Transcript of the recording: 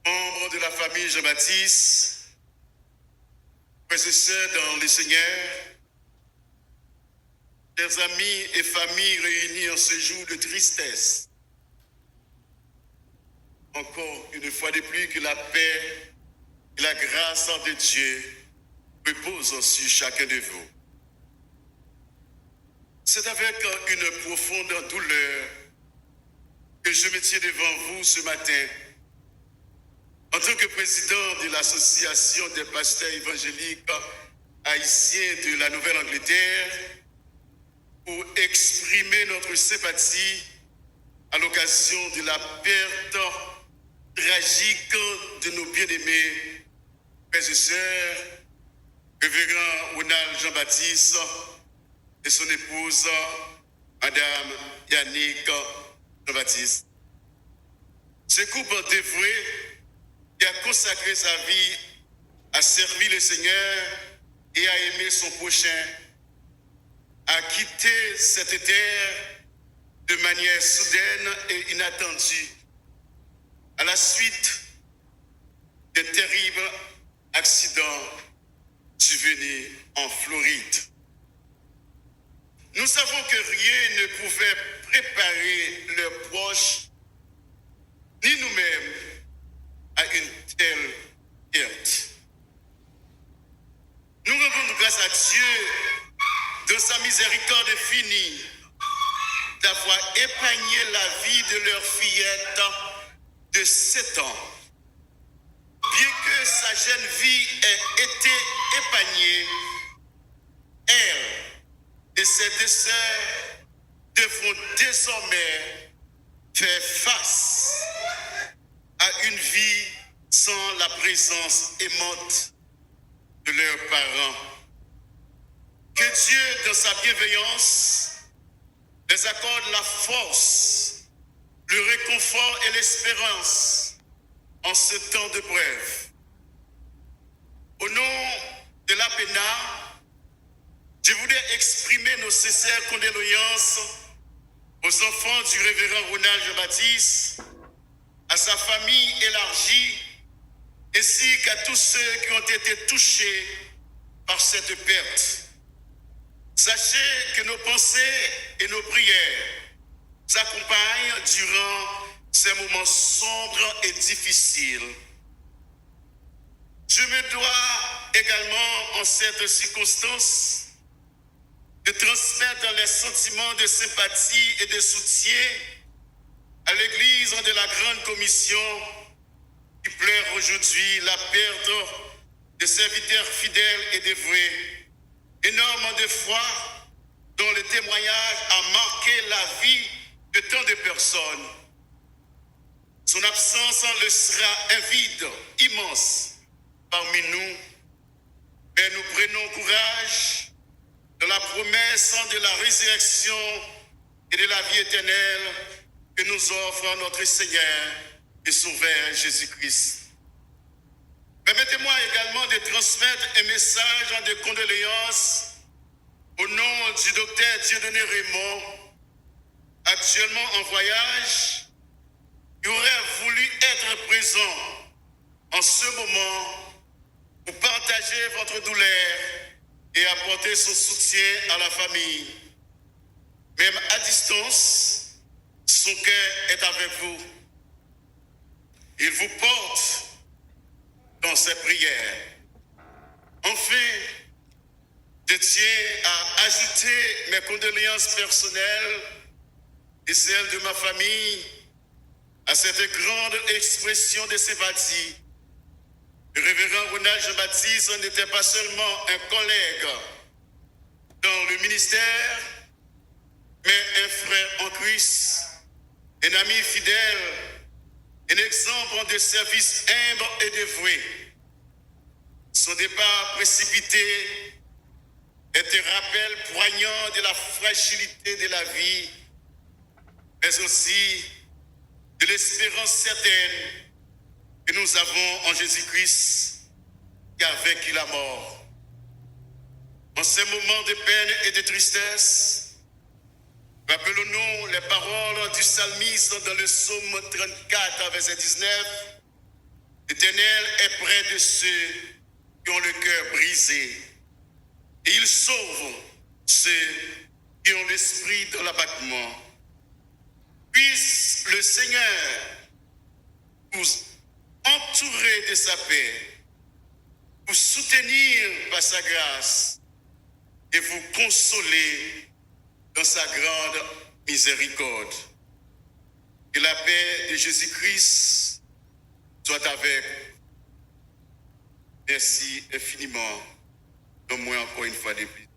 Membres de la famille Jean-Baptiste, frères et sœurs dans le Seigneur, chers amis et familles réunis en ce jour de tristesse, encore une fois de plus, que la paix et la grâce de Dieu reposent sur chacun de vous. C'est avec une profonde douleur que je me tiens devant vous ce matin en tant que président de l'association des pasteurs évangéliques haïtiens de la Nouvelle-Angleterre pour exprimer notre sympathie à l'occasion de la perte tragique de nos bien-aimés frères et sœurs, révérend Ronald Jean-Baptiste et son épouse, Madame Yannick Jean-Baptiste. Ce couple dévoué qui a consacré sa vie à servir le Seigneur et à aimer son prochain, a quitté cette terre de manière soudaine et inattendue à la suite d'un terrible accident survenu en Floride. Nous savons que rien ne pouvait préparer leurs proches ni nous-mêmes à une telle perte. Nous rendons grâce à Dieu de sa miséricorde infinie d'avoir épargné la vie de leur fillette de 7 ans. Bien que sa jeune vie ait été épargnée, elle et ses deux sœurs devront désormais faire face à une vie sans la présence aimante de leurs parents. Que Dieu, dans sa bienveillance, les accorde la force, le réconfort et l'espérance en ce temps de preuve. Au nom de l'APENA, je voudrais exprimer nos sincères condoléances aux enfants du révérend Ronald Jean-Baptiste, à sa famille élargie, ainsi qu'à tous ceux qui ont été touchés par cette perte. Sachez que nos pensées et nos prières nous accompagnent durant ces moments sombres et difficiles. Je me dois également, en cette circonstance, de transmettre les sentiments de sympathie et de soutien à l'Église de la Grande Commission qui pleure aujourd'hui la perte de serviteurs fidèles et dévoués, énormément de foi dont le témoignage a marqué la vie de tant de personnes. Son absence laissera un vide immense parmi nous, mais nous prenons courage de la promesse de la résurrection et de la vie éternelle que nous offre notre Seigneur et Sauveur Jésus-Christ. Permettez-moi également de transmettre un message de condoléances au nom du docteur Dieudonné Raymond, actuellement en voyage, qui aurait voulu être présent en ce moment pour partager votre douleur et apporter son soutien à la famille. Même à distance, son cœur est avec vous. Il vous porte dans ses prières. Enfin, je tiens à ajouter mes condoléances personnelles et celles de ma famille à cette grande expression de sympathie. Le révérend Ronald Jean-Baptiste n'était pas seulement un collègue dans le ministère, mais un frère en Christ, un ami fidèle, un exemple de service humble et dévoué. Son départ précipité est un rappel poignant de la fragilité de la vie, mais aussi de l'espérance certaine que nous avons en Jésus-Christ qui a vaincu la mort. En ces moments de peine et de tristesse, Rappelons-nous les paroles du psalmiste dans le psaume 34, verset 19. L'Éternel est près de ceux qui ont le cœur brisé, et il sauve ceux qui ont l'esprit dans l'abattement. Puisse le Seigneur vous entourer de sa paix, vous soutenir par sa grâce et vous consoler dans sa grande miséricorde. Que la paix de Jésus-Christ soit avec vous. Merci infiniment. Donne-moi encore une fois de plus.